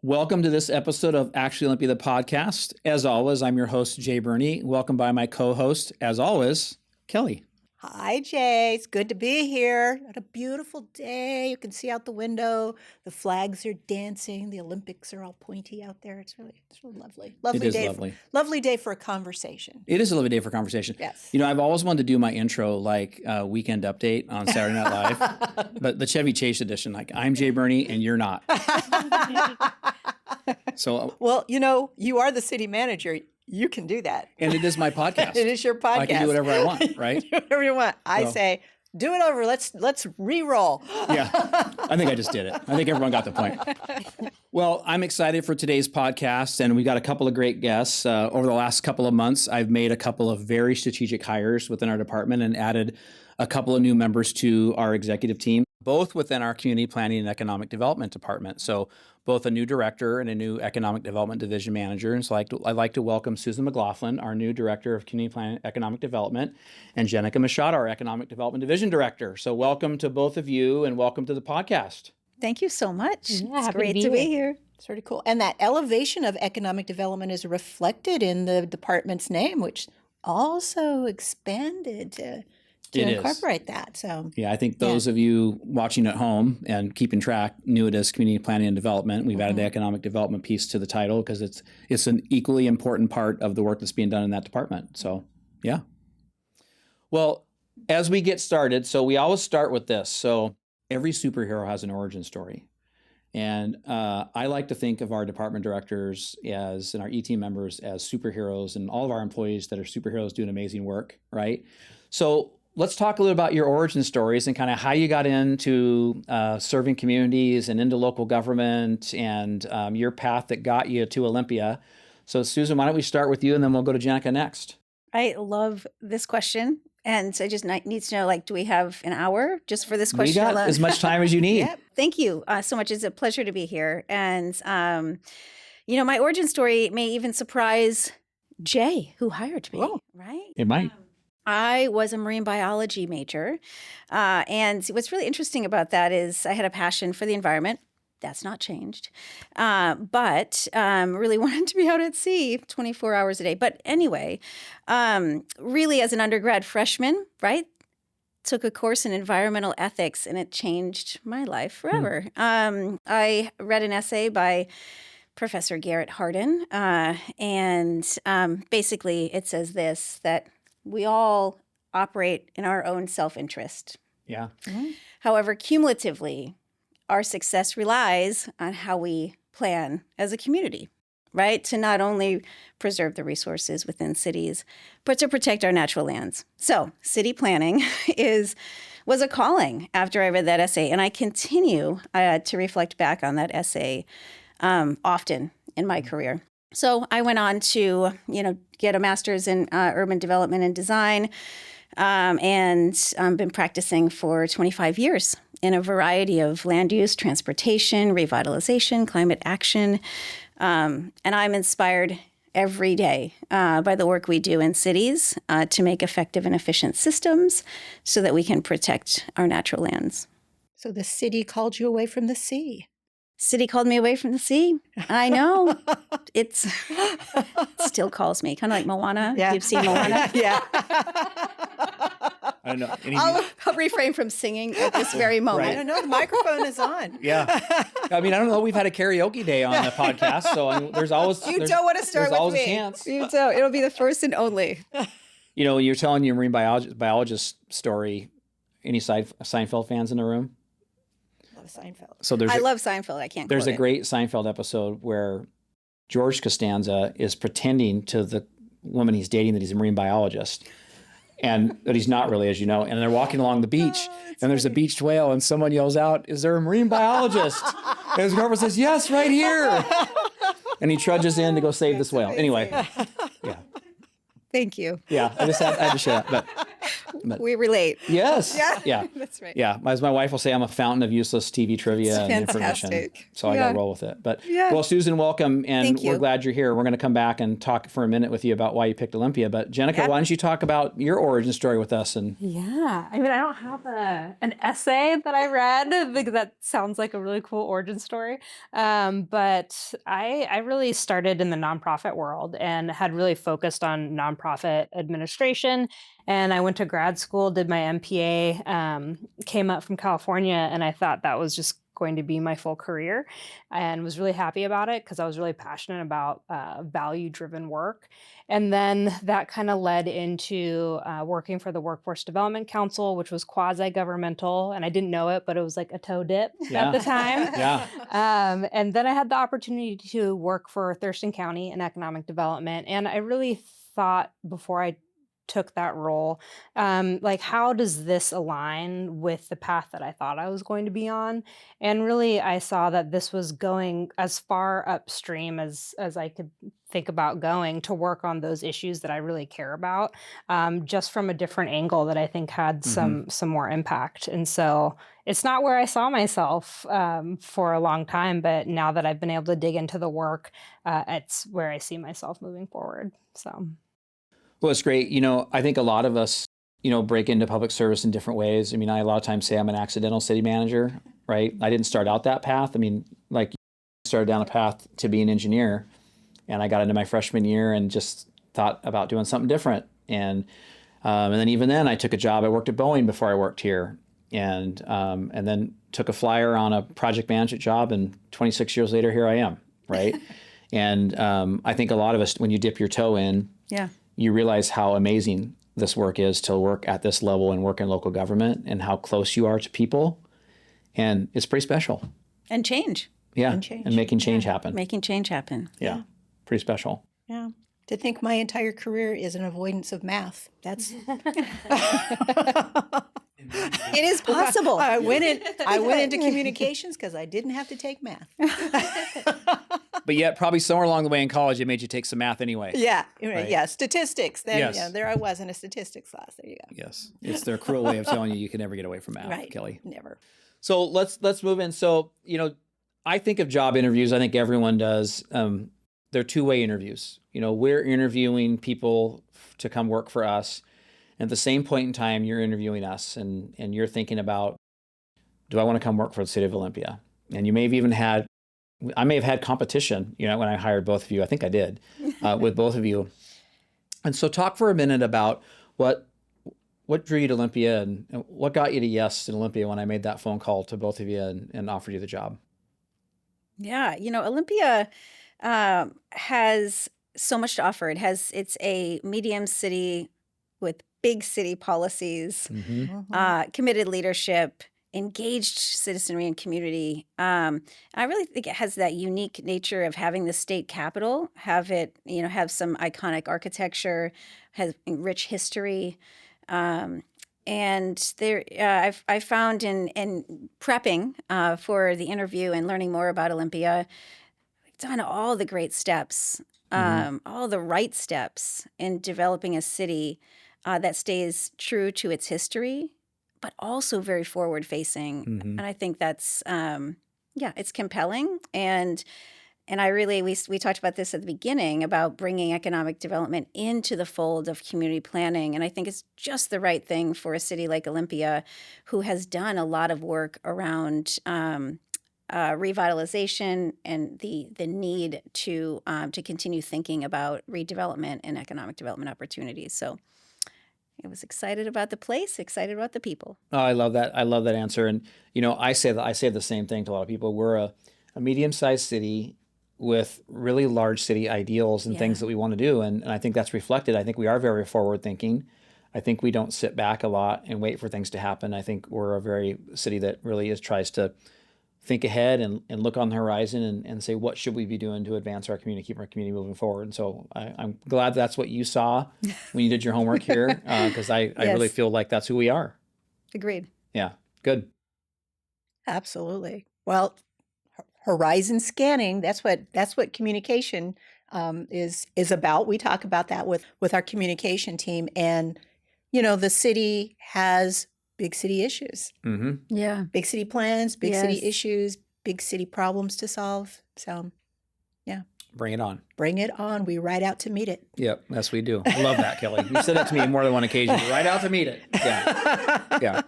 Welcome to this episode of Actually Olympia, the podcast. As always, I'm your host, Jay Burney. Welcome by my co-host, as always, Kellie. Hi, Jay. It's good to be here. What a beautiful day. You can see out the window. The flags are dancing. The Olympics are all pointy out there. It's really lovely. It is lovely. Lovely day for a conversation. It is a lovely day for conversation. Yes. You know, I've always wanted to do my intro like Weekend Update on Saturday Night Live, but the Chevy Chase edition, like I'm Jay Burney and you're not. So, well, you know, you are the city manager. You can do that. And it is my podcast. It is your podcast. I can do whatever I want, right? Do whatever you want. I say, do it over. Let's re-roll. Yeah, I think I just did it. I think everyone got the point. Well, I'm excited for today's podcast, and we got a couple of great guests. Over the last couple of months, I've made a couple of very strategic hires within our department and added a couple of new members to our executive team, both within our community planning and economic development department. So both a new director and a new economic development division manager. And so I'd like to welcome Susan McLaughlin, our new director of community planning and economic development, and Jennica Machado, our economic development division director. So welcome to both of you and welcome to the podcast. Thank you so much. Yeah, it's great to be here. It's pretty cool. And that elevation of economic development is reflected in the department's name, which also expanded to incorporate that. So yeah, I think those of you watching at home and keeping track knew it as community planning and development. We've added the economic development piece to the title because it's an equally important part of the work that's being done in that department. So yeah. Well, as we get started, so we always start with this. So every superhero has an origin story. And I like to think of our department directors and our E-team members as superheroes, and all of our employees that are superheroes doing amazing work, right? So let's talk a little about your origin stories and kind of how you got into serving communities and into local government and your path that got you to Olympia. So Susan, why don't we start with you and then we'll go to Jennica next. I love this question. And so I just need to know, do we have an hour just for this question? We got as much time as you need. Yep. Thank you so much. It's a pleasure to be here. And, my origin story may even surprise Jay, who hired me, right? It might. I was a marine biology major. And what's really interesting about that is I had a passion for the environment. That's not changed. But really wanted to be out at sea 24 hours a day. But anyway, really as an undergrad freshman, right? Took a course in environmental ethics and it changed my life forever. I read an essay by Professor Garrett Hardin. And basically it says this, that we all operate in our own self-interest. Yeah. Mm-hmm. However, cumulatively, our success relies on how we plan as a community, right? To not only preserve the resources within cities, but to protect our natural lands. So city planning was a calling after I read that essay. And I continue to reflect back on that essay often in my career. So I went on to, get a master's in urban development and design, and been practicing for 25 years in a variety of land use, transportation, revitalization, climate action. And I'm inspired every day by the work we do in cities to make effective and efficient systems so that we can protect our natural lands. So the city called you away from the sea. City called me away from the sea. I know. It still calls me, kind of like Moana. Yeah. You've seen Moana? Yeah. I don't know. I'll refrain from singing at this very moment. I don't know. The microphone is on. Yeah. I mean, I don't know. We've had a karaoke day on the podcast, so there's always You don't want to start there's with always me. a chance. You don't. It'll be the first and only. You're telling your marine biologist story. Any Seinfeld fans in the room? Love Seinfeld. So I love Seinfeld. I can't. There's quote a great Seinfeld episode where George Costanza is pretending to the woman he's dating that he's a marine biologist, and that he's not really, as you know. And they're walking along the beach, and there's a beached whale, and someone yells out, "Is there a marine biologist?" And his girlfriend says, "Yes, right here." And he trudges in to go save this whale. Anyway, yeah. Thank you. Yeah, I had to share that. But But We relate. yes, Yeah. yeah, That's right. yeah. As my wife will say, I'm a fountain of useless TV trivia and information. Fantastic. So I got to roll with it. But Yeah. well, Susan, welcome, and Thank we're you. glad you're here. We're going to come back and talk for a minute with you about why you picked Olympia. But Jennica, why don't you talk about your origin story with us? And Yeah, I mean, I don't have an essay that I read because that sounds like a really cool origin story. But I really started in the nonprofit world and had really focused on nonprofit administration. And I went to grad school, did my MPA, came up from California, and I thought that was just going to be my full career, and was really happy about it because I was really passionate about value-driven work. And then that kind of led into working for the Workforce Development Council, which was quasi-governmental, and I didn't know it, but it was like a toe dip Yeah. at the time. yeah, And then I had the opportunity to work for Thurston County in economic development, and I really thought before I took that role, like, how does this align with the path that I thought I was going to be on? And really, I saw that this was going as far upstream as I could think about going to work on those issues that I really care about, just from a different angle that I think had some more impact. And so it's not where I saw myself for a long time, but now that I've been able to dig into the work, it's where I see myself moving forward. So. well, it's great. You know, I think a lot of us, you know, break into public service in different ways. I mean, I a lot of times say I'm an accidental city manager, right? I didn't start out that path. I mean, like, you started down a path to be an engineer, and I got into my freshman year and just thought about doing something different. And then even then, I took a job. I worked at Boeing before I worked here, and then took a flyer on a project management job. And 26 years later, here I am, right? And I think a lot of us, when you dip your toe in, Yeah. you realize how amazing this work is to work at this level and work in local government, and how close you are to people. And it's pretty special. And change. Yeah. And change. And making change happen. Making change happen. Yeah. Pretty special. Yeah. To think my entire career is an avoidance of math. That's It is possible. I went into communications because I didn't have to take math. But yet, probably somewhere along the way in college, it made you take some math anyway. Yeah, Right. yeah, statistics. Then Yes. yeah, there I was in a statistics class. There you go. Yes. It's their cruel way of telling you can never get away from math, Right. Kelly. Never. So let's move in. So, you know, I think of job interviews, I think everyone does. They're two-way interviews. You know, we're interviewing people to come work for us. At the same point in time, you're interviewing us, and you're thinking about, do I want to come work for the city of Olympia? And you may have even I may have had competition, you know, when I hired both of you. I think I did, with both of you. And so talk for a minute about what drew you to Olympia, and what got you to yes in Olympia when I made that phone call to both of you and offered you the job. Yeah, Olympia has so much to offer. It's a medium city with big city policies, committed leadership, engaged citizenry and community. I really think it has that unique nature of having the state capital, have some iconic architecture, has rich history. And there, I found in prepping for the interview and learning more about Olympia, we've done all the great steps, all the right steps in developing a city that stays true to its history, but also very forward-facing. And I think that's, it's compelling. And I really, we talked about this at the beginning about bringing economic development into the fold of community planning. And I think it's just the right thing for a city like Olympia, who has done a lot of work around revitalization and the need to continue thinking about redevelopment and economic development opportunities. So I was excited about the place, excited about the people. Oh, I love that. I love that answer. And, you know, I say the same thing to a lot of people. We're a medium-sized city with really large city ideals and things that we want to do. And I think that's reflected. I think we are very forward-thinking. I think we don't sit back a lot and wait for things to happen. I think we're a very city that really tries to think ahead and look on the horizon and say, what should we be doing to advance our community, keep our community moving forward? And so I'm glad that's what you saw when you did your homework here, because I really feel like that's who we are. Agreed. Yeah, good. Absolutely. Well, horizon scanning, that's what communication is about. We talk about that with our communication team, and the city has big city issues, Mm-hmm. Yeah. big city plans, big city Yes. issues, big city problems to solve. So Bring it on. bring it on. We ride out to meet it. Yep, yes, we do. I love that, Kellie. You said that to me on more than one occasion. Right out to meet it. Yeah, yeah.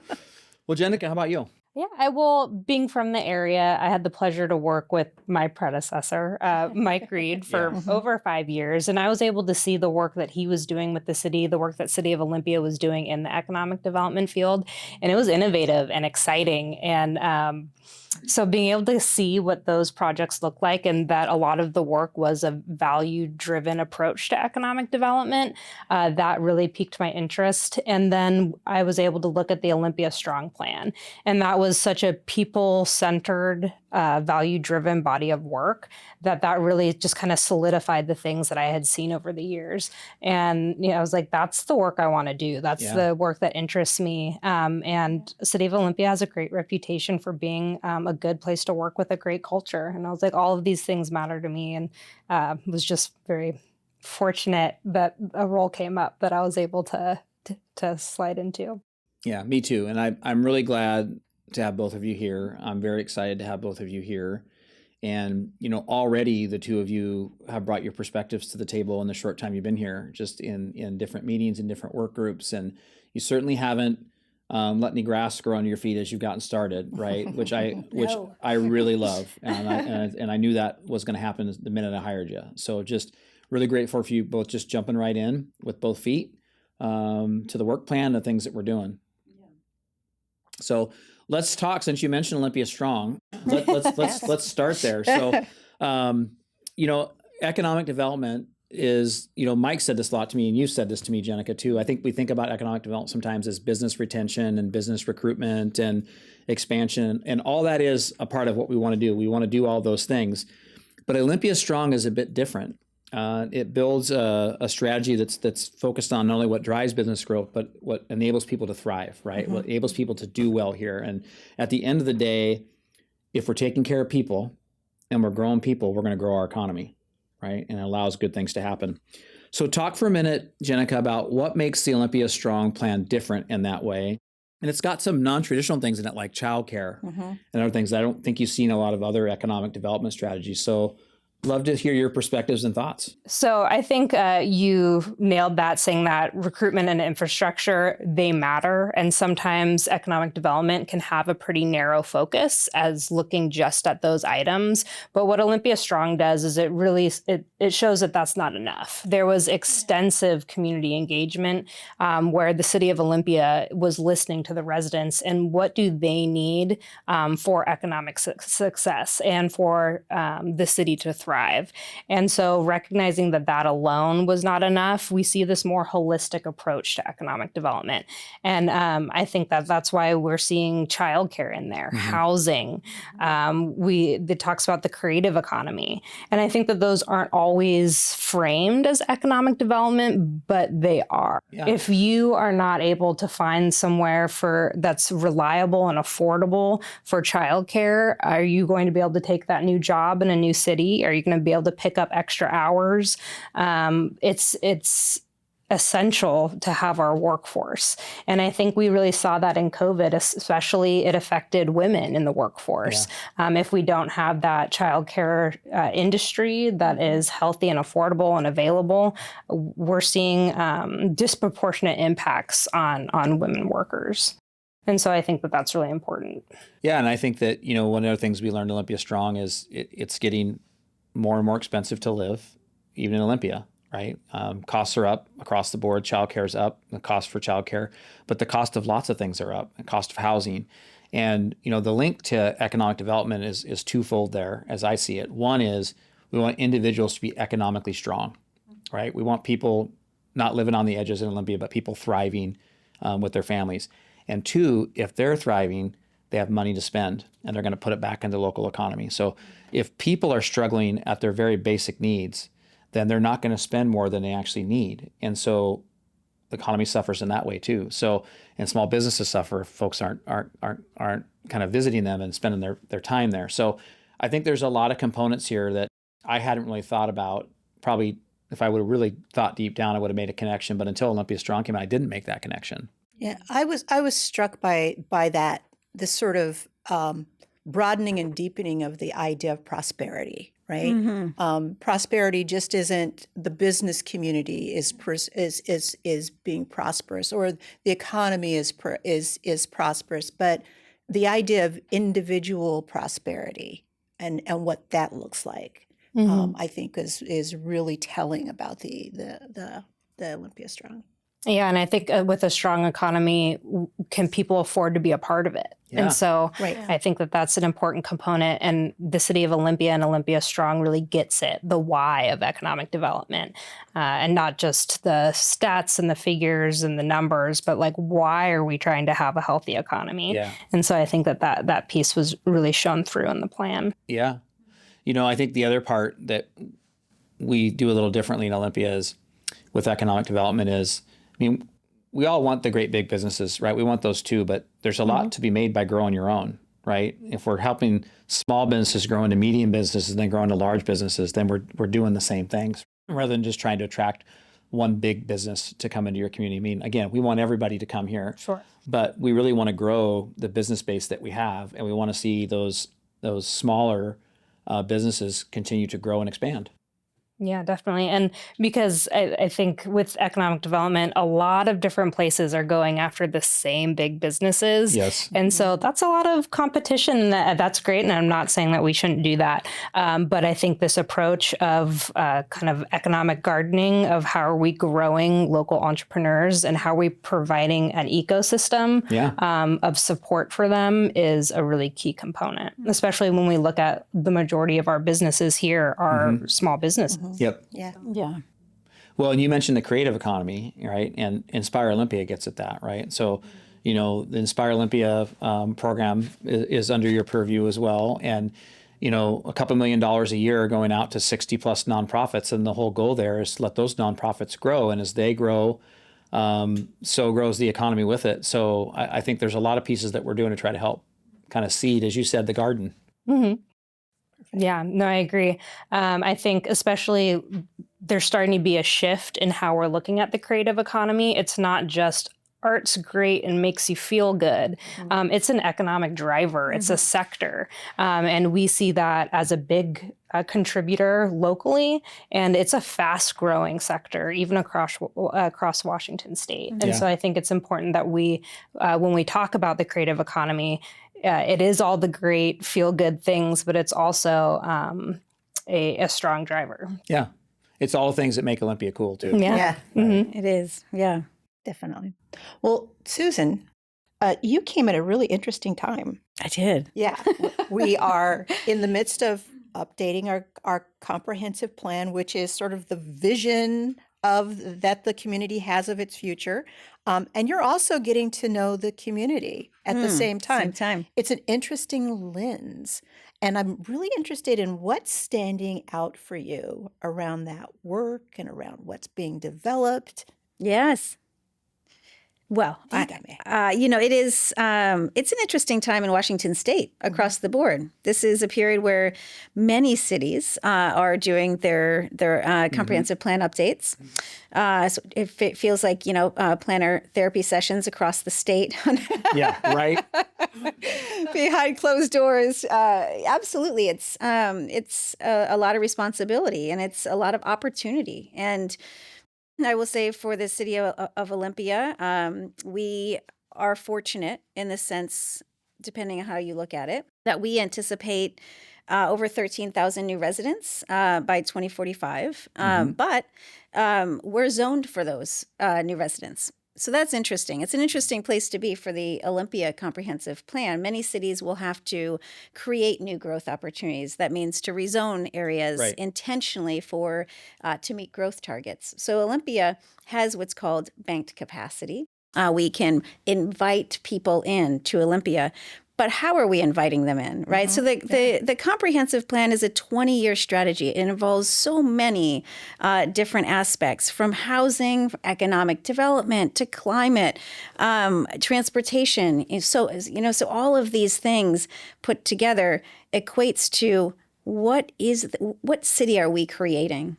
Well, Jennica, how about you? Yeah, being from the area, I had the pleasure to work with my predecessor, Mike Reed, for Yeah. over 5 years. And I was able to see the work that he was doing with the city, the work that City of Olympia was doing in the economic development field. And it was innovative and exciting. And so being able to see what those projects look like and that a lot of the work was a value-driven approach to economic development, that really piqued my interest. And then I was able to look at the Olympia Strong Plan. And that was such a people-centered, value-driven body of work that really just kind of solidified the things that I had seen over the years. And I was like, that's the work I want to do. That's the work that interests me. And City of Olympia has a great reputation for being a good place to work with a great culture. And I was like, all of these things matter to me, and was just very fortunate that a role came up that I was able to slide into. Yeah, me too. And I'm really glad to have both of you here. I'm very excited to have both of you here. And, already the two of you have brought your perspectives to the table in the short time you've been here, just in different meetings and different work groups. And you certainly haven't let any grass grow under your feet as you've gotten started, right? Which I really love. And I knew that was going to happen the minute I hired you. So just really grateful for you both just jumping right in with both feet to the work plan, the things that we're doing. So let's talk, since you mentioned Olympia Strong, let's start there. So, economic development is, Mike said this a lot to me, and you said this to me, Jennica, too. I think we think about economic development sometimes as business retention and business recruitment and expansion, and all that is a part of what we want to do. We want to do all those things. But Olympia Strong is a bit different. It builds a strategy that's focused on not only what drives business growth, but what enables people to thrive, right? What enables people to do well here. And at the end of the day, if we're taking care of people and we're growing people, we're going to grow our economy, right? And it allows good things to happen. So talk for a minute, Jennica, about what makes the Olympia Strong plan different in that way. And it's got some non-traditional things in it, like childcare and other things I don't think you've seen a lot of other economic development strategies. So love to hear your perspectives and thoughts. So I think you nailed that, saying that recruitment and infrastructure, they matter. And sometimes economic development can have a pretty narrow focus as looking just at those items. But what Olympia Strong does is it shows that that's not enough. There was extensive community engagement where the City of Olympia was listening to the residents and what do they need for economic success and for the city to thrive. And so recognizing that alone was not enough, we see this more holistic approach to economic development. And I think that's why we're seeing childcare in there, housing. It talks about the creative economy. And I think that those aren't always framed as economic development, but they are. Yeah. If you are not able to find somewhere that's reliable and affordable for childcare, are you going to be able to take that new job in a new city? Are you going to be able to pick up extra hours? It's essential to have our workforce. And I think we really saw that in COVID, especially it affected women in the workforce. Yeah. If we don't have that childcare industry that is healthy and affordable and available, we're seeing disproportionate impacts on women workers. And so I think that's really important. Yeah, and I think that, one of the things we learned at Olympia Strong is it's getting more and more expensive to live, even in Olympia, right? Costs are up across the board. Childcare is up, the cost for childcare, but the cost of lots of things are up, the cost of housing. And, the link to economic development is twofold there, as I see it. One is we want individuals to be economically strong, right? We want people not living on the edges in Olympia, but people thriving with their families. And two, if they're thriving, they have money to spend and they're going to put it back into the local economy. So if people are struggling at their very basic needs, then they're not going to spend more than they actually need. And so the economy suffers in that way too. So, and small businesses suffer if folks aren't kind of visiting them and spending their time there. So I think there's a lot of components here that I hadn't really thought about probably if I would have really thought deep down, I would have made a connection. But until Olympia Strong came out, I didn't make that connection. Yeah, I was struck by that, this sort of broadening and deepening of the idea of prosperity, right? Prosperity just isn't the business community is being prosperous, or the economy is prosperous, but the idea of individual prosperity and what that looks like, I think is really telling about the Olympia Strong. Yeah, and I think with a strong economy, can people afford to be a part of it? Yeah. And so Right. I think that that's an important component. And the city of Olympia and Olympia Strong really gets it, the why of economic development, and not just the stats and the figures and the numbers, but like, why are we trying to have a healthy economy? Yeah. And so I think that piece was really shown through in the plan. Yeah. I think the other part that we do a little differently in Olympia is with economic development is, we all want the great big businesses, right? We want those too, but there's a lot to be made by growing your own, right? If we're helping small businesses grow into medium businesses and then grow into large businesses, then we're doing the same things rather than just trying to attract one big business to come into your community. Again, we want everybody to come here, Sure. but we really want to grow the business base that we have, and we want to see those smaller businesses continue to grow and expand. Yeah, definitely. And because I think with economic development, a lot of different places are going after the same big businesses. Yes. And so that's a lot of competition. That's great. And I'm not saying that we shouldn't do that. But I think this approach of kind of economic gardening, of how are we growing local entrepreneurs and how are we providing an ecosystem of support for them, is a really key component, especially when we look at the majority of our businesses here are small businesses. Yep. Yeah. Well, and you mentioned the creative economy, right? And Inspire Olympia gets at that, right? So, the Inspire Olympia program is under your purview as well. And, a couple $1 million a year going out to 60 plus nonprofits. And the whole goal there is to let those nonprofits grow. And as they grow, so grows the economy with it. So I think there's a lot of pieces that we're doing to try to help kind of seed, as you said, the garden. Mm-hmm. Yeah, no, I agree. I think especially there's starting to be a shift in how we're looking at the creative economy. It's not just art's great and makes you feel good. It's an economic driver. It's a sector. And we see that as a big contributor locally. And it's a fast growing sector, even across Washington State. And so I think it's important that we, when we talk about the creative economy, it is all the great feel-good things, but it's also a strong driver. Yeah. It's all the things that make Olympia cool, too. Yeah. It is. Yeah. Definitely. Well, Susan, you came at a really interesting time. I did. Yeah. We are in the midst of updating our comprehensive plan, which is sort of the vision that the community has of its future. And you're also getting to know the community at the same time. It's an interesting lens. And I'm really interested in what's standing out for you around that work and around what's being developed. Yes. Well, it is. It's an interesting time in Washington State across the board. This is a period where many cities are doing their comprehensive plan updates. So it feels like planner therapy sessions across the state. Yeah, right. Behind closed doors. Absolutely, it's a lot of responsibility and it's a lot of opportunity. And I will say for the city of Olympia, we are fortunate in the sense, depending on how you look at it, that we anticipate over 13,000 new residents by 2045. But we're zoned for those new residents. So that's interesting. It's an interesting place to be for the Olympia Comprehensive Plan. Many cities will have to create new growth opportunities. That means to rezone areas intentionally to meet growth targets. So Olympia has what's called banked capacity. We can invite people in to Olympia. But how are we inviting them in, right? So the comprehensive plan is a 20-year strategy. It involves so many different aspects, from housing, economic development, to climate, transportation. So all of these things put together equates to what city are we creating?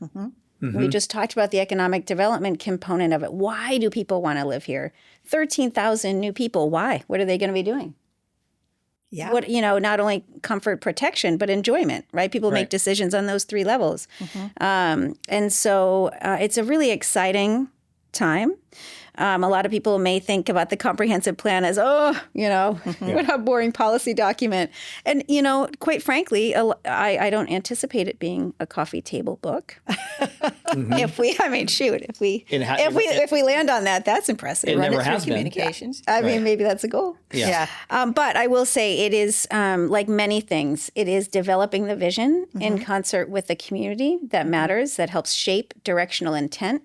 We just talked about the economic development component of it. Why do people want to live here? 13,000 new people. Why? What are they going to be doing? Yeah. What, not only comfort, protection, but enjoyment, right? People make Right. decisions on those three levels. And so it's a really exciting time. A lot of people may think about the comprehensive plan as, what a boring policy document. And, quite frankly, I don't anticipate it being a coffee table book. If we land on that, that's impressive. It Run never through has been. Communications. I mean, maybe that's a goal. Yeah. But I will say it is, like many things, it is developing the vision in concert with the community that matters, that helps shape directional intent.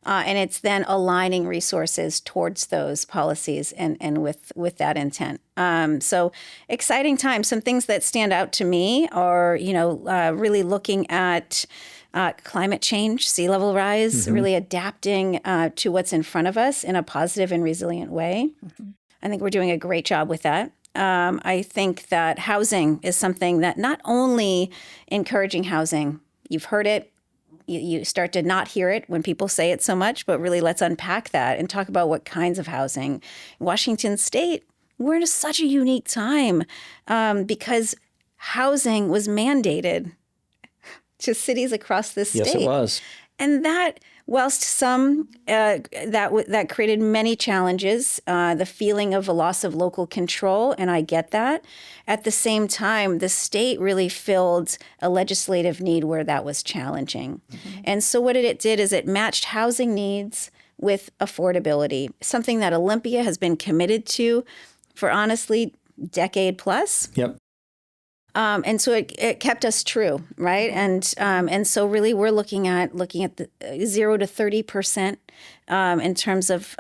And it's then aligning resources towards those policies and with that intent. So exciting times. Some things that stand out to me are, really looking at climate change, sea level rise, really adapting to what's in front of us in a positive and resilient way. I think we're doing a great job with that. I think that housing is something that not only encouraging housing, you've heard it, you start to not hear it when people say it so much, but really let's unpack that and talk about what kinds of housing. Washington State, we're in such a unique time because housing was mandated to cities across this state. Yes, it was. And that, whilst some, that created many challenges, the feeling of a loss of local control, and I get that. At the same time, the state really filled a legislative need where that was challenging. And so what it did is it matched housing needs with affordability, something that Olympia has been committed to for honestly decade plus. Yep. And so it kept us true, right? And so really we're looking at the 0 to 30% in terms of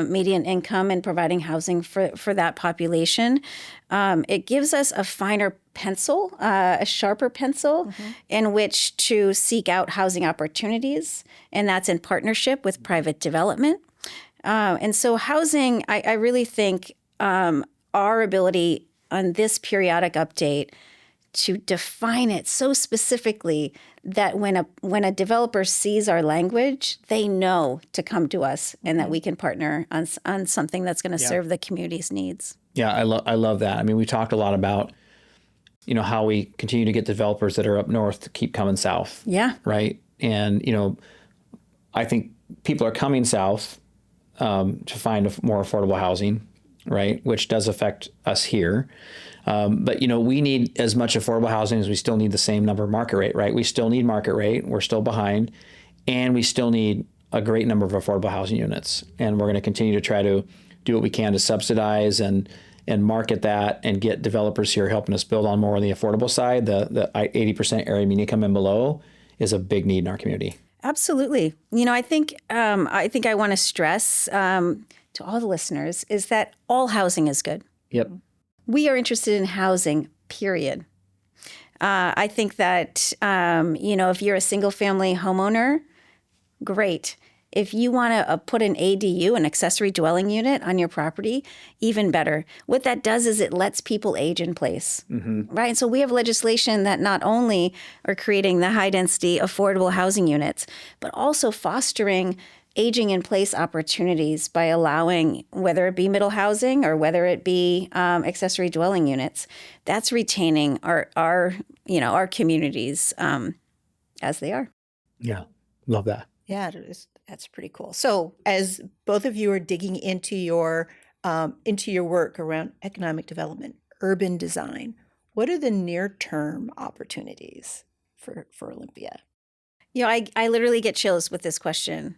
median income and providing housing for that population. It gives us a finer pencil, a sharper pencil in which to seek out housing opportunities, and that's in partnership with private development. And so housing, I really think our ability on this periodic update to define it so specifically that when a developer sees our language, they know to come to us and that we can partner on something that's going to serve the community's needs. Yeah, I love that. I mean, we talked a lot about, how we continue to get developers that are up north to keep coming south. Yeah. Right. And, I think people are coming south to find more affordable housing, right, which does affect us here. But, we need as much affordable housing as we still need the same number of market rate, right? We still need market rate. We're still behind. And we still need a great number of affordable housing units. And we're going to continue to try to do what we can to subsidize and market that and get developers here helping us build on more on the affordable side. The 80% area median income and below is a big need in our community. Absolutely. I think I want to stress to all the listeners is that all housing is good. Yep. We are interested in housing, period. I think that, if you're a single family homeowner, great. If you want to put an ADU, an accessory dwelling unit on your property, even better. What that does is it lets people age in place, right? And so we have legislation that not only are creating the high density affordable housing units, but also fostering aging in place opportunities by allowing, whether it be middle housing or whether it be accessory dwelling units, that's retaining our communities as they are. Yeah. Love that. Yeah, that's pretty cool. So as both of you are digging into your work around economic development, urban design, what are the near-term opportunities for Olympia? I literally get chills with this question.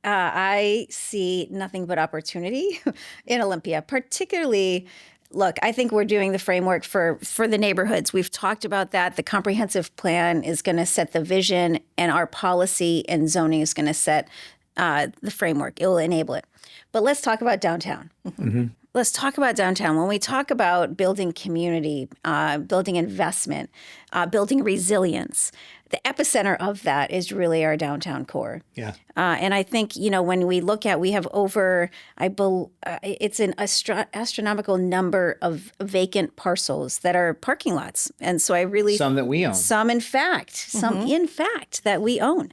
I see nothing but opportunity in Olympia, particularly. Look, I think we're doing the framework for the neighborhoods. We've talked about that. The comprehensive plan is going to set the vision, and our policy and zoning is going to set the framework. It will enable it. But let's talk about downtown. let's talk about downtown. When we talk about building community, building investment, building resilience, the epicenter of that is really our downtown core. Yeah. And I think, when we look at, we have over, it's an astronomical number of vacant parcels that are parking lots. And so Some that we own. Some in fact that we own.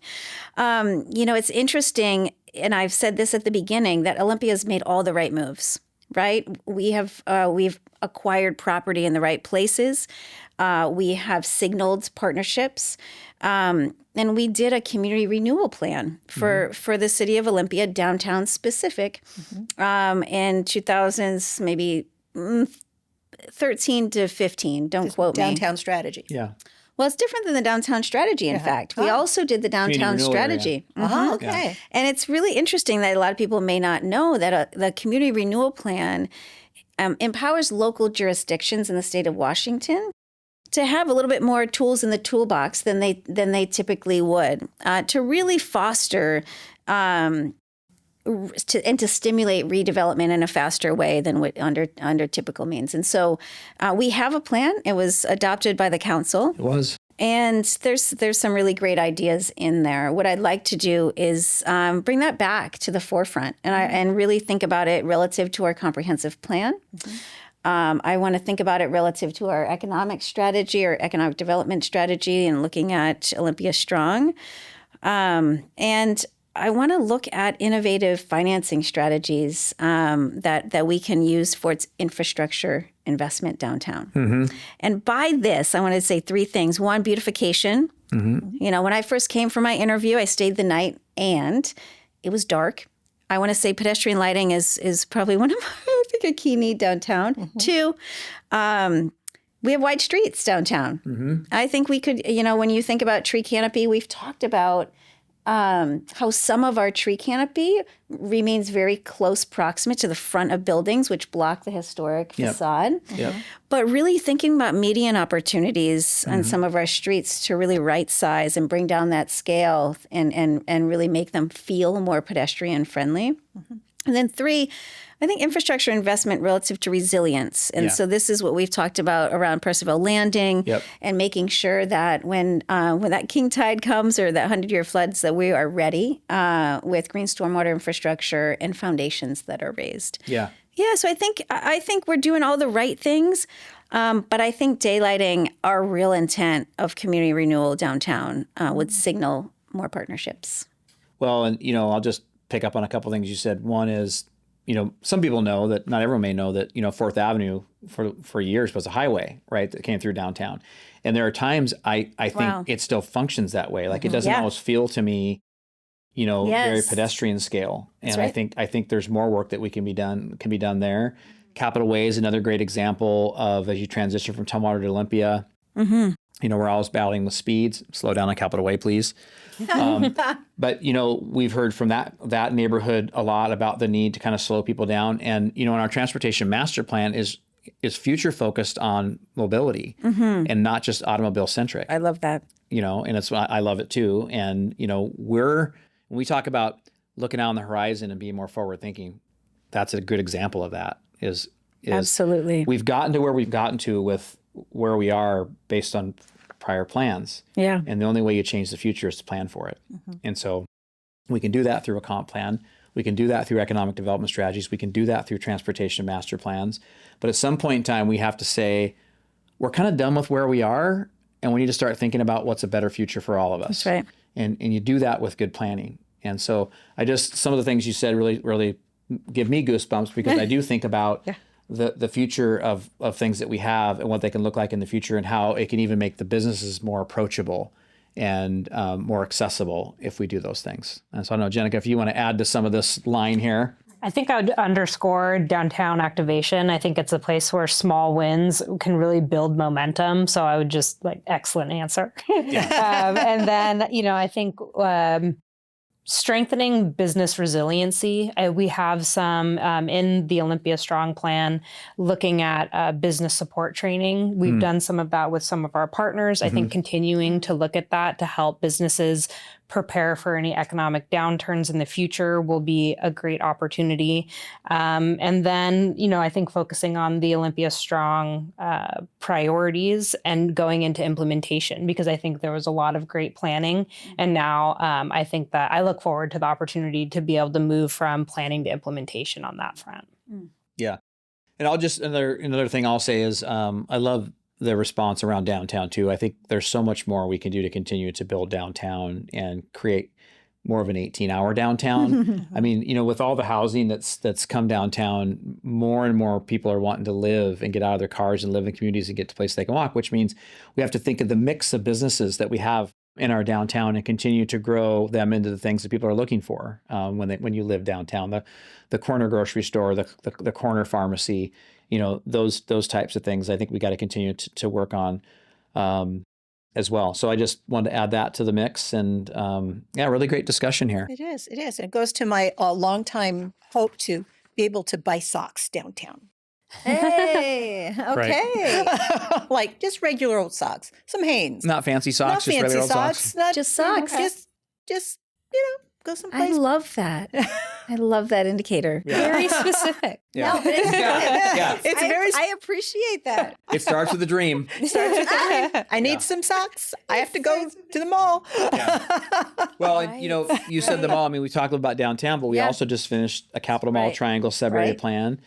It's interesting, and I've said this at the beginning, that Olympia's made all the right moves, right? We've acquired property in the right places. We have signaled partnerships. And we did a community renewal plan for the city of Olympia, downtown specific, in 2000s, maybe 13 to 15. Don't quote me. Downtown strategy. Yeah. Well, it's different than the downtown strategy, in fact. We also did the downtown renewal strategy. Oh, okay. And it's really interesting that a lot of people may not know that the community renewal plan empowers local jurisdictions in the state of Washington to have a little bit more tools in the toolbox than they typically would, to really foster and to stimulate redevelopment in a faster way than what under typical means. And so we have a plan. It was adopted by the council. It was. And there's some really great ideas in there. What I'd like to do is bring that back to the forefront and really think about it relative to our comprehensive plan. I want to think about it relative to our economic strategy or economic development strategy and looking at Olympia Strong. And I want to look at innovative financing strategies that we can use for its infrastructure investment downtown. And by this, I want to say three things. One, beautification. When I first came for my interview, I stayed the night and it was dark. I want to say pedestrian lighting is probably one of I think a key need downtown. Two, we have wide streets downtown. I think we could, when you think about tree canopy, we've talked about how some of our tree canopy remains very close proximate to the front of buildings, which block the historic facade. But really thinking about median opportunities on some of our streets to really right size and bring down that scale and really make them feel more pedestrian friendly. And then three, I think infrastructure investment relative to resilience. And so this is what we've talked about around Percival Landing and making sure that when that king tide comes or that 100-year floods, that we are ready with green stormwater infrastructure and foundations that are raised. Yeah, so I think we're doing all the right things, but I think daylighting our real intent of community renewal downtown would signal more partnerships. Well, and I'll just pick up on a couple of things you said. One is, some people know that, not everyone may know that, 4th Avenue for years was a highway, right, that came through downtown. And there are times I think it still functions that way. Like it doesn't always feel to me, very pedestrian scale. And I think there's more work that can be done there. Capitol Way is another great example of, as you transition from Tumwater to Olympia, we're always battling with speeds. Slow down on Capitol Way, please. But, we've heard from that neighborhood a lot about the need to kind of slow people down. And, in our transportation master plan is future focused on mobility and not just automobile centric. I love that. And I love it too. And, when we talk about looking out on the horizon and being more forward thinking, that's a good example of that is absolutely. We've gotten to where we've gotten to with where we are based on prior plans. Yeah. And the only way you change the future is to plan for it. And so we can do that through a comp plan. We can do that through economic development strategies. We can do that through transportation master plans. But at some point in time, we have to say, we're kind of done with where we are, and we need to start thinking about what's a better future for all of us. That's right. And you do that with good planning. And so some of the things you said really, really give me goosebumps, because I do think about the future of things that we have and what they can look like in the future, and how it can even make the businesses more approachable and more accessible if we do those things. And so I don't know, Jennica, if you want to add to some of this line here. I think I would underscore downtown activation. I think it's a place where small wins can really build momentum. So I would just excellent answer. And then, I think strengthening business resiliency. We have some in the Olympia Strong plan looking at business support training. We've done some of that with some of our partners. I think continuing to look at that to help businesses prepare for any economic downturns in the future will be a great opportunity. And then, I think focusing on the Olympia Strong priorities and going into implementation, because I think there was a lot of great planning. And now I think that I look forward to the opportunity to be able to move from planning to implementation on that front. Yeah. And I'll just, another thing I'll say is I love the response around downtown too. I think there's so much more we can do to continue to build downtown and create more of an 18-hour downtown. I mean, with all the housing that's come downtown, more and more people are wanting to live and get out of their cars and live in communities and get to places they can walk, which means we have to think of the mix of businesses that we have in our downtown and continue to grow them into the things that people are looking for when you live downtown. The corner grocery store, the corner pharmacy, those types of things. I think we got to continue to work on as well. So I just wanted to add that to the mix, and really great discussion here. It is. It goes to my longtime hope to be able to buy socks downtown. Hey, okay. Like just regular old socks, some Hanes. Not fancy socks, Not just fancy regular old socks, socks. not Just socks. Just go I someplace. love that. I love that indicator. Very specific. Yeah. No, but it's Yeah. It's I, very. I appreciate that. It starts with a dream. I need some socks. I have to go to the mall. Well, and, you said the mall. I mean, we talked about downtown, but we Yeah. also just finished a Capital Mall Right. Triangle sub-area Right. plan.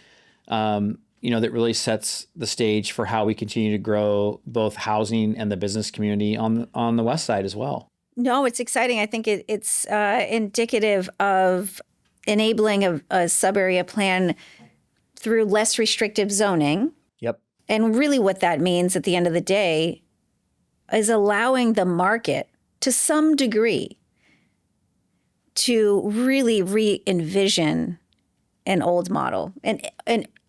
That really sets the stage for how we continue to grow both housing and the business community on the west side as well. No, it's exciting. I think it's indicative of enabling a sub-area plan through less restrictive zoning. Yep. And really what that means at the end of the day is allowing the market to some degree to really re-envision an old model, an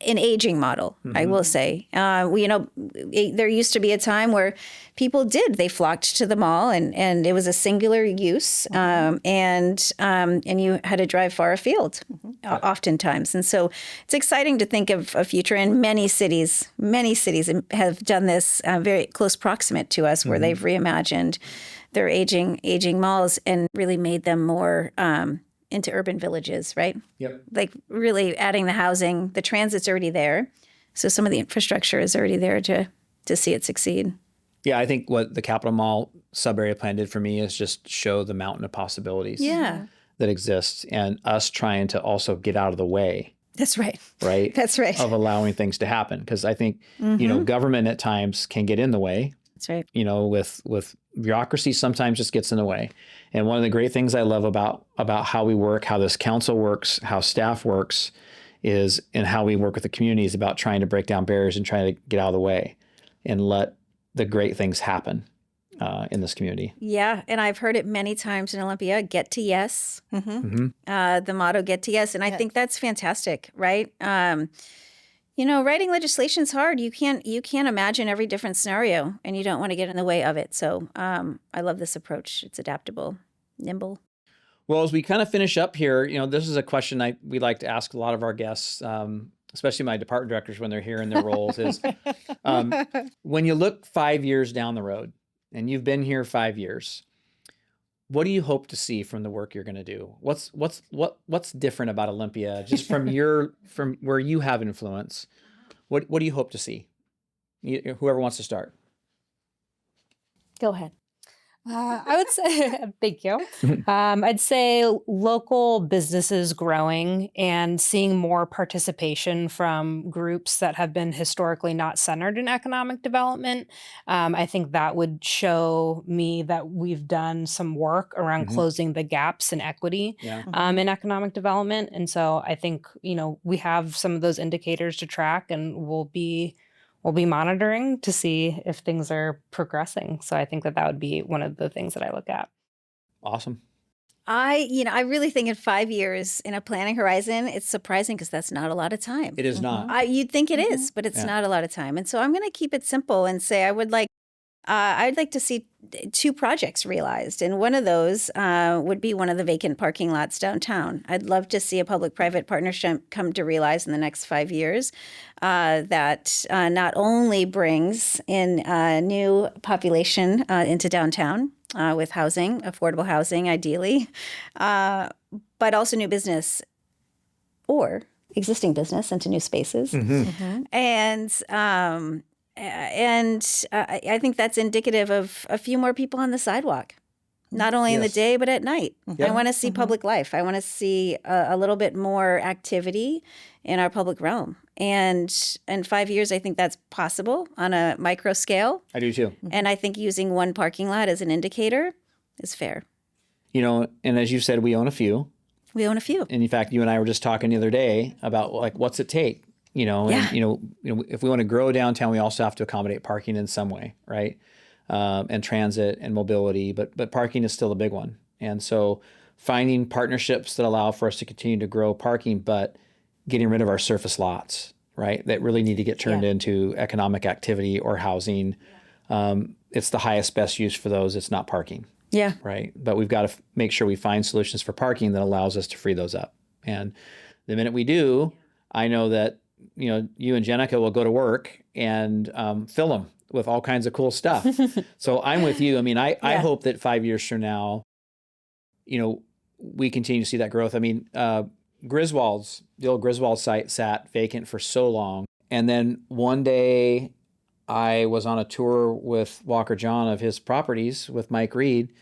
aging model, I will say. There used to be a time where people they flocked to the mall and it was a singular use and you had to drive far afield oftentimes. And so it's exciting to think of a future, and many cities have done this very close proximate to us where they've reimagined their aging malls and really made them more into urban villages, right? Yep. Like really adding the housing, the transit's already there. So some of the infrastructure is already there to see it succeed. Yeah, I think what the Capital Mall sub-area plan did for me is just show the mountain of possibilities that exist, and us trying to also get out of the way. That's right. Right? That's right. Of allowing things to happen. Because I think, government at times can get in the way. That's right. With bureaucracy sometimes just gets in the way. And one of the great things I love about how we work, how this council works, how staff works, is and how we work with the community is about trying to break down barriers and trying to get out of the way and let the great things happen in this community. Yeah, and I've heard it many times in Olympia, get to yes. Mm-hmm. The motto, get to yes. And I think that's fantastic, right? Writing legislation is hard. You can't imagine every different scenario, and you don't want to get in the way of it. So I love this approach. It's adaptable, nimble. Well, as we kind of finish up here, this is a question we like to ask a lot of our guests, especially my department directors when they're here in their roles, is when you look 5 years down the road, and you've been here 5 years, what do you hope to see from the work you're going to do? What's different about Olympia, just from where you have influence? What do you hope to see? Whoever wants to start. Go ahead. I would say, thank you. I'd say local businesses growing and seeing more participation from groups that have been historically not centered in economic development. I think that would show me that we've done some work around closing the gaps in equity in economic development. And so I think, we have some of those indicators to track, and we'll be monitoring to see if things are progressing. So I think that would be one of the things that I look at. Awesome. I really think in 5 years in a planning horizon, it's surprising because that's not a lot of time. It is not. You'd think it is, but it's not a lot of time. And so I'm going to keep it simple and say I would like I'd like to see 2 projects realized. And one of those would be one of the vacant parking lots downtown. I'd love to see a public-private partnership come to realize in the next 5 years that not only brings in new population into downtown with housing, affordable housing ideally, but also new business or existing business into new spaces. And I think that's indicative of a few more people on the sidewalk, not only in the day, but at night. I want to see public life. I want to see a little bit more activity in our public realm. And in 5 years, I think that's possible on a micro scale. I do too. And I think using one parking lot as an indicator is fair. You know, and as you said, we own a few. We own a few. And in fact, you and I were just talking the other day about like, what's it take? You know, and, you know, if we want to grow downtown, we also have to accommodate parking in some way, right? And transit and mobility, but parking is still a big one. And so finding partnerships that allow for us to continue to grow parking, but getting rid of our surface lots, right? That really need to get turned into economic activity or housing. It's the highest, best use for those. It's not parking. Yeah. Right. But we've got to make sure we find solutions for parking that allows us to free those up. And the minute we do, I know that, you know, you and Jennica will go to work and fill them with all kinds of cool stuff. So I'm with you. I mean, I hope that 5 years from now, you know, we continue to see that growth. I mean, Griswold's, the old Griswold site sat vacant for so long. And then one day I was on a tour with Walker John of his properties with Mike Reed.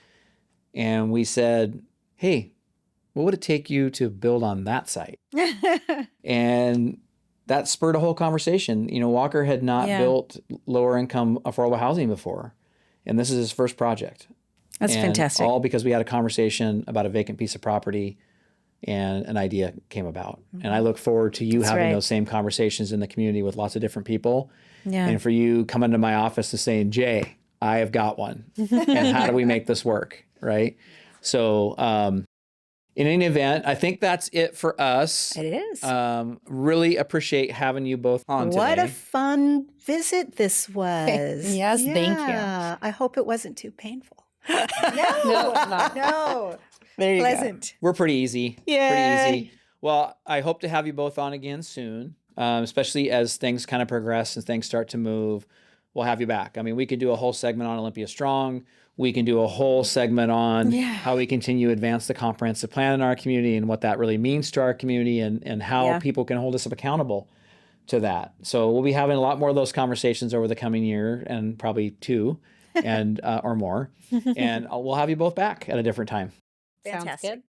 And we said, hey, what would it take you to build on that site? And that spurred a whole conversation. You know, Walker had not built lower income affordable housing before. And this is his first project. That's fantastic. All because we had a conversation about a vacant piece of property and an idea came about. And I look forward to you having those same conversations in the community with lots of different people. Yeah. And for you coming to my office and saying, Jay, I have got one. And how do we make this work? Right. So, in any event, I think that's it for us. It is. Really appreciate having you both on today. What a fun visit this was. Yes, thank you. Yeah. I hope it wasn't too painful. No, it's not. No. There you Pleasant. We're pretty easy. Yay. Pretty easy. Well, I hope to have you both on again soon, especially as things kind of progress and things start to move. We'll have you back. I mean, we could do a whole segment on Olympia Strong. We can do a whole segment on how we continue to advance the comprehensive plan in our community and what that really means to our community and how people can hold us accountable to that. So we'll be having a lot more of those conversations over the coming year and probably 2 and or more. And we'll have you both back at a different time. Sounds Fantastic. good.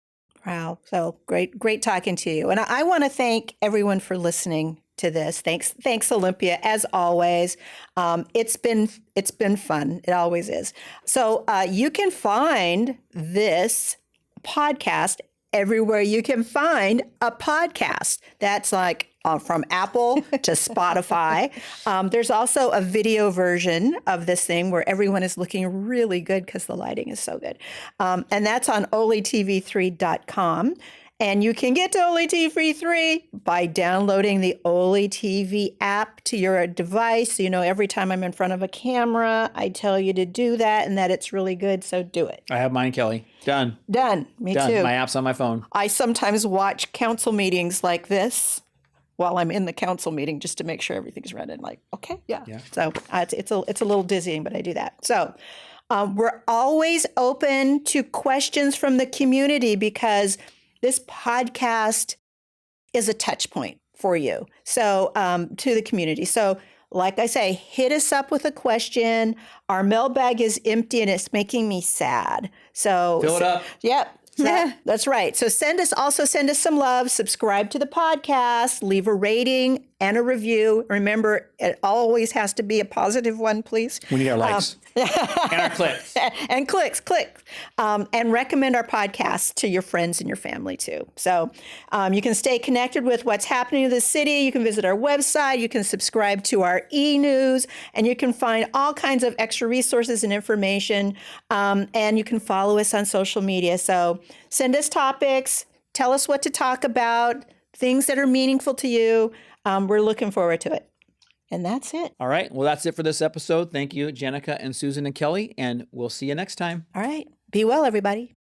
Wow. So great talking to you. And I want to thank everyone for listening to this. Thanks, Olympia, as always. It's been fun. It always is. So you can find this podcast everywhere you can find a podcast. That's like from Apple to Spotify. There's also a video version of this thing where everyone is looking really good because the lighting is so good. And that's on olytv3.com. And you can get to Oly TV 3 by downloading the Oly TV app to your device. You know, every time I'm in front of a camera, I tell you to do that and that it's really good. So do it. I have mine, Kelly. Done. Done. Me Done. too. My app's on my phone. I sometimes watch council meetings like this while I'm in the council meeting just to make sure everything's running. Like, okay, yeah. So it's a little dizzying, but I do that. So we're always open to questions from the community because this podcast is a touch point for you. So to the community. So like I say, hit us up with a question. Our mailbag is empty and it's making me sad. So Fill it up. Yep. That's right. So send us some love, subscribe to the podcast, leave a rating and a review. Remember, it always has to be a positive one, please. We need our likes and our clicks. And clicks. And recommend our podcast to your friends and your family too. So you can stay connected with what's happening in the city. You can visit our website. You can subscribe to our e-news. And you can find all kinds of extra resources and information. And you can follow us on social media. So send us topics. Tell us what to talk about. Things that are meaningful to you. We're looking forward to it. And that's it. All right. Well, that's it for this episode. Thank you, Jennica and Susan and Kellie, and we'll see you next time. All right. Be well, everybody.